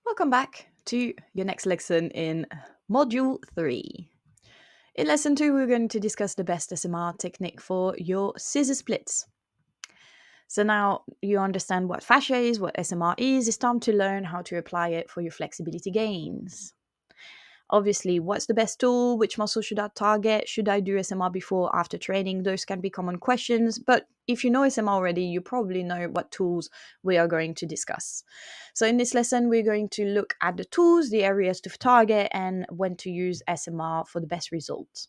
Welcome back to your next lesson in Module 3. In Lesson 2, we're going to discuss the best SMR technique for your scissor splits. So now you understand what fascia is, what SMR is, it's time to learn how to apply it for your flexibility gains. Obviously, what's the best tool? Which muscle should I target? Should I do SMR before or after training? Those can be common questions, but if you know SMR already, you probably know what tools we are going to discuss. So in this lesson, we're going to look at the tools, the areas to target, and when to use SMR for the best results.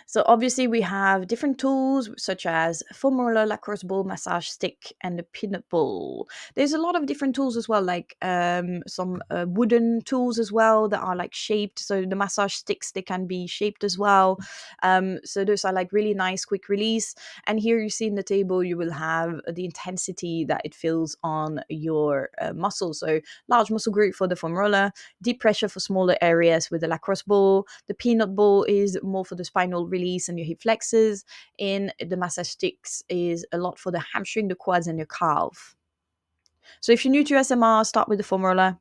So obviously we have different tools such as foam roller, lacrosse ball, massage stick, and the peanut ball. There's a lot of different tools as well, like some wooden tools as well that are like shaped. So the massage sticks, they can be shaped as well. So those are like really nice, quick release. And here you see in the table, you will have the intensity that it feels on your muscle. So large muscle group for the foam roller, deep pressure for smaller areas with the lacrosse ball. The peanut ball is more for the spinal release and your hip flexors. In the massage sticks is a lot for the hamstring, the quads, and your calf. So if you're new to SMR, start with the foam roller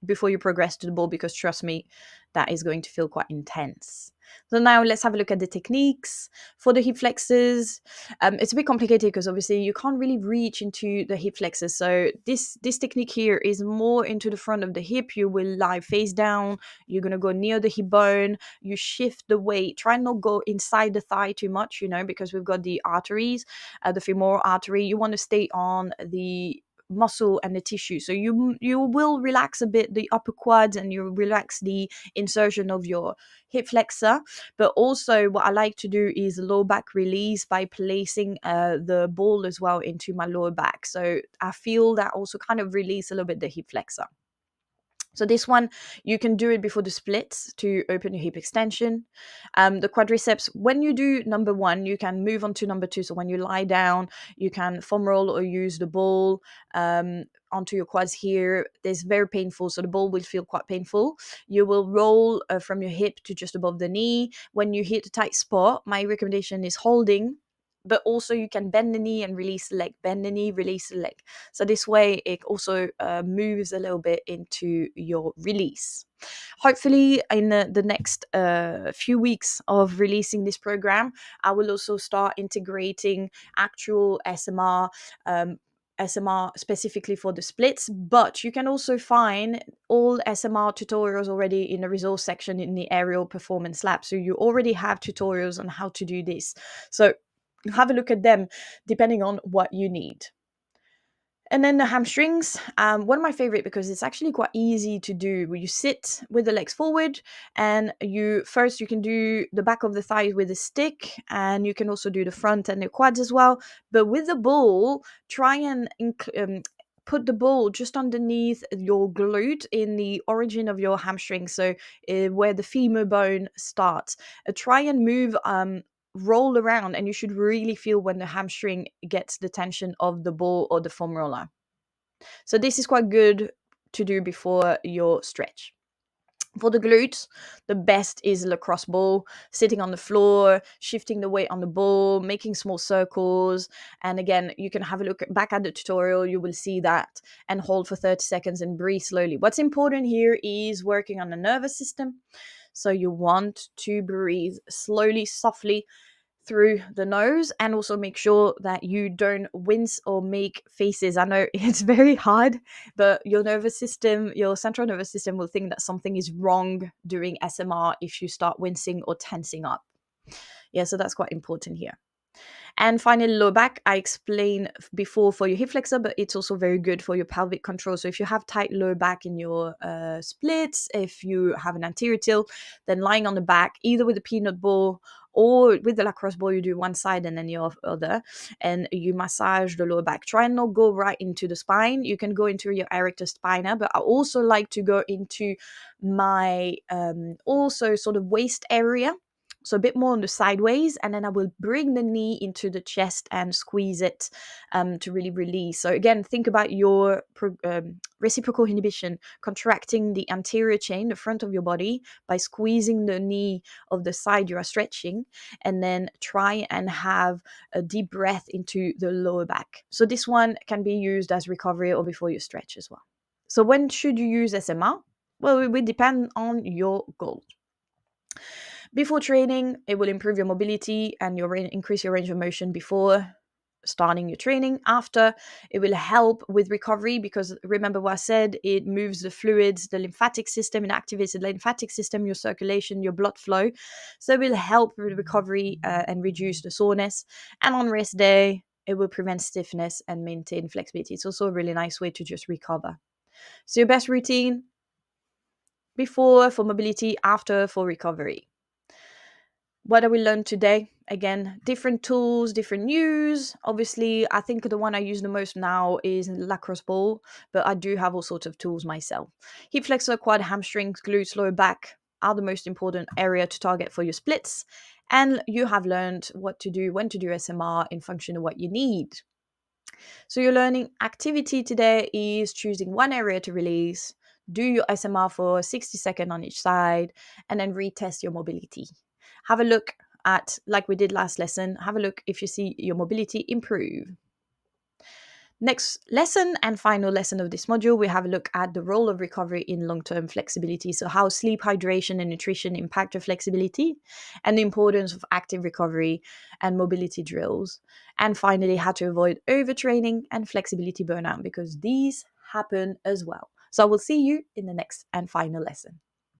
before you progress to the ball, because trust me, that is going to feel quite intense. So now let's have a look at the techniques for the hip flexors. It's a bit complicated because obviously you can't really reach into the hip flexors. So this technique here is more into the front of the hip. You will lie face down. You're going to go near the hip bone. You shift the weight. Try not go inside the thigh too much, because we've got the arteries, the femoral artery. You want to stay on the muscle and the tissue, so you will relax a bit the upper quads and you relax the insertion of your hip flexor. But also what I like to do is low back release by placing the ball as well into my lower back, so I feel that also kind of release a little bit the hip flexor. So this one, you can do it before the splits to open your hip extension. The quadriceps, when you do number 1, you can move on to number 2. So when you lie down, you can foam roll or use the ball onto your quads here. It's very painful, so the ball will feel quite painful. You will roll from your hip to just above the knee. When you hit a tight spot, my recommendation is holding, but also you can bend the knee and release the leg, bend the knee, release the leg. So this way it also moves a little bit into your release. Hopefully in the next few weeks of releasing this program, I will also start integrating actual SMR specifically for the splits, but you can also find all SMR tutorials already in the resource section in the aerial performance lab. So you already have tutorials on how to do this. So have a look at them depending on what you need. And then the hamstrings, one of my favorite because it's actually quite easy to do. Where you sit with the legs forward, and you can do the back of the thighs with a stick, and you can also do the front and the quads as well. But with the ball, try and put the ball just underneath your glute in the origin of your hamstring, so where the femur bone starts. Try and move roll around, and you should really feel when the hamstring gets the tension of the ball or the foam roller. So this is quite good to do before your stretch. For the glutes, the best is lacrosse ball, sitting on the floor, shifting the weight on the ball, making small circles. And again, you can have a look back at the tutorial, you will see that, and hold for 30 seconds and breathe slowly. What's important here is working on the nervous system. So you want to breathe slowly, softly, through the nose, and also make sure that you don't wince or make faces. I know it's very hard, but your nervous system, your central nervous system, will think that something is wrong during SMR if you start wincing or tensing up. Yeah, so that's quite important here. And finally, lower back, I explained before for your hip flexor, but it's also very good for your pelvic control. So if you have tight lower back in your splits, if you have an anterior tilt, then lying on the back, either with a peanut ball or with the lacrosse ball, you do one side and then the other, and you massage the lower back. Try and not go right into the spine. You can go into your erector spina, but I also like to go into my also sort of waist area. So a bit more on the sideways, and then I will bring the knee into the chest and squeeze it to really release. So again, think about your reciprocal inhibition, contracting the anterior chain, the front of your body, by squeezing the knee of the side you are stretching, and then try and have a deep breath into the lower back. So this one can be used as recovery or before you stretch as well. So when should you use SMR? Well, it will depend on your goals. Before training, it will improve your mobility and increase your range of motion before starting your training. After, it will help with recovery because remember what I said, it moves the fluids, the lymphatic system, it activates the lymphatic system, your circulation, your blood flow. So it will help with recovery and reduce the soreness. And on rest day, it will prevent stiffness and maintain flexibility. It's also a really nice way to just recover. So your best routine: before for mobility, after for recovery. What have we learned today? Again, different tools, different news. Obviously, I think the one I use the most now is lacrosse ball, but I do have all sorts of tools myself. Hip flexor, quad, hamstrings, glutes, lower back are the most important area to target for your splits. And you have learned what to do, when to do SMR in function of what you need. So your learning activity today is choosing one area to release, do your SMR for 60 seconds on each side, and then retest your mobility. Have a look at, like we did last lesson, have a look if you see your mobility improve. Next lesson and final lesson of this module, we have a look at the role of recovery in long-term flexibility. So how sleep, hydration, and nutrition impact your flexibility, and the importance of active recovery and mobility drills. And finally, how to avoid overtraining and flexibility burnout, because these happen as well. So I will see you in the next and final lesson.